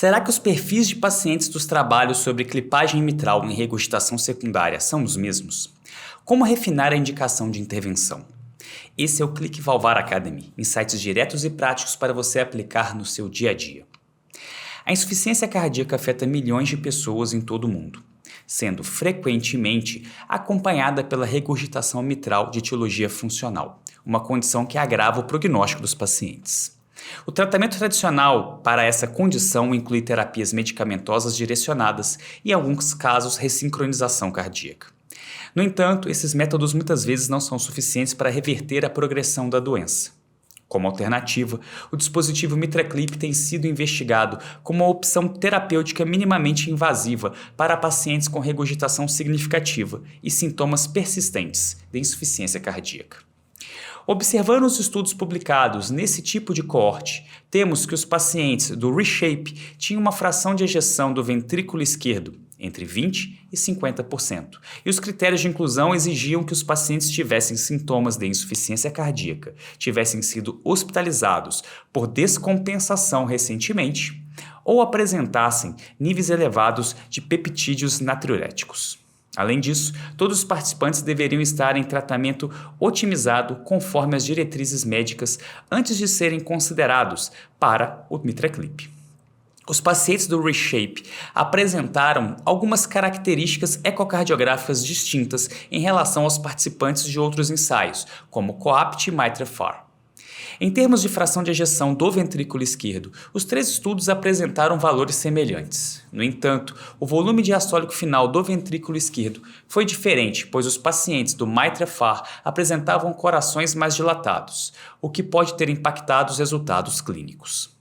Será que os perfis de pacientes dos trabalhos sobre clipagem mitral em regurgitação secundária são os mesmos? Como refinar a indicação de intervenção? Esse é o Clique Valvar Academy, insights diretos e práticos para você aplicar no seu dia a dia. A insuficiência cardíaca afeta milhões de pessoas em todo o mundo, sendo frequentemente acompanhada pela regurgitação mitral de etiologia funcional, uma condição que agrava o prognóstico dos pacientes. O tratamento tradicional para essa condição inclui terapias medicamentosas direcionadas e, em alguns casos, ressincronização cardíaca. No entanto, esses métodos muitas vezes não são suficientes para reverter a progressão da doença. Como alternativa, o dispositivo MitraClip tem sido investigado como uma opção terapêutica minimamente invasiva para pacientes com regurgitação significativa e sintomas persistentes de insuficiência cardíaca. Observando os estudos publicados nesse tipo de coorte, temos que os pacientes do Reshape tinham uma fração de ejeção do ventrículo esquerdo entre 20% e 50%, e os critérios de inclusão exigiam que os pacientes tivessem sintomas de insuficiência cardíaca, tivessem sido hospitalizados por descompensação recentemente ou apresentassem níveis elevados de peptídeos natriuréticos. Além disso, todos os participantes deveriam estar em tratamento otimizado conforme as diretrizes médicas antes de serem considerados para o MitraClip. Os pacientes do Reshape apresentaram algumas características ecocardiográficas distintas em relação aos participantes de outros ensaios, como COAPT e MITRA-FR. Em termos de fração de ejeção do ventrículo esquerdo, os três estudos apresentaram valores semelhantes. No entanto, o volume diastólico final do ventrículo esquerdo foi diferente, pois os pacientes do MITRA-FR apresentavam corações mais dilatados, o que pode ter impactado os resultados clínicos.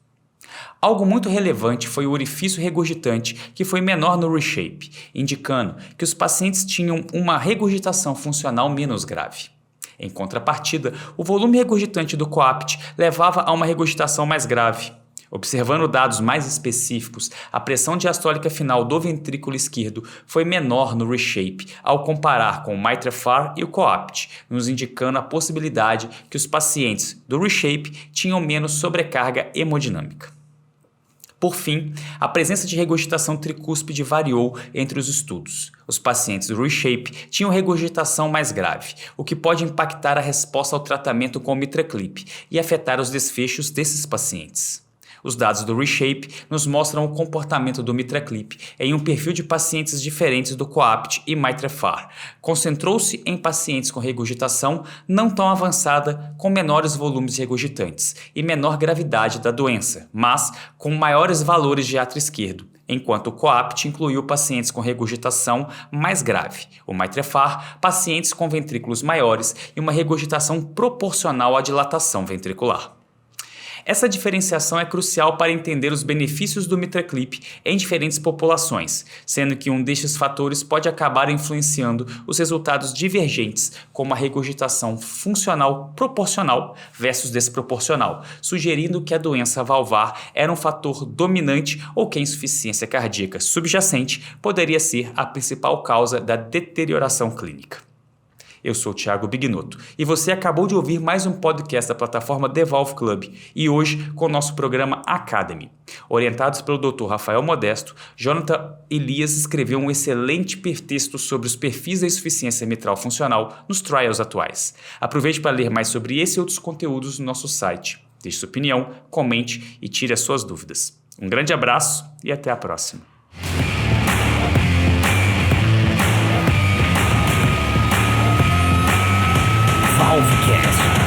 Algo muito relevante foi o orifício regurgitante, que foi menor no Reshape, indicando que os pacientes tinham uma regurgitação funcional menos grave. Em contrapartida, o volume regurgitante do COAPT levava a uma regurgitação mais grave. Observando dados mais específicos, a pressão diastólica final do ventrículo esquerdo foi menor no Reshape ao comparar com o MITRA-FR e o COAPT, nos indicando a possibilidade que os pacientes do Reshape tinham menos sobrecarga hemodinâmica. Por fim, a presença de regurgitação tricúspide variou entre os estudos. Os pacientes do Reshape tinham regurgitação mais grave, o que pode impactar a resposta ao tratamento com o MitraClip e afetar os desfechos desses pacientes. Os dados do Reshape nos mostram o comportamento do MitraClip em um perfil de pacientes diferentes do COAPT e MITRA-FR. Concentrou-se em pacientes com regurgitação não tão avançada, com menores volumes regurgitantes e menor gravidade da doença, mas com maiores valores de átrio esquerdo, enquanto o COAPT incluiu pacientes com regurgitação mais grave, o MITRA-FR, pacientes com ventrículos maiores e uma regurgitação proporcional à dilatação ventricular. Essa diferenciação é crucial para entender os benefícios do MitraClip em diferentes populações, sendo que um destes fatores pode acabar influenciando os resultados divergentes, como a regurgitação funcional proporcional versus desproporcional, sugerindo que a doença valvar era um fator dominante ou que a insuficiência cardíaca subjacente poderia ser a principal causa da deterioração clínica. Eu sou o Thiago Bignotto e você acabou de ouvir mais um podcast da plataforma The Valve Club e hoje com o nosso programa Academy. Orientados pelo Dr. Rafael Modesto, Jonathan Elias escreveu um excelente texto sobre os perfis da insuficiência mitral funcional nos trials atuais. Aproveite para ler mais sobre esse e outros conteúdos no nosso site. Deixe sua opinião, comente e tire as suas dúvidas. Um grande abraço e até a próxima. Valvecast.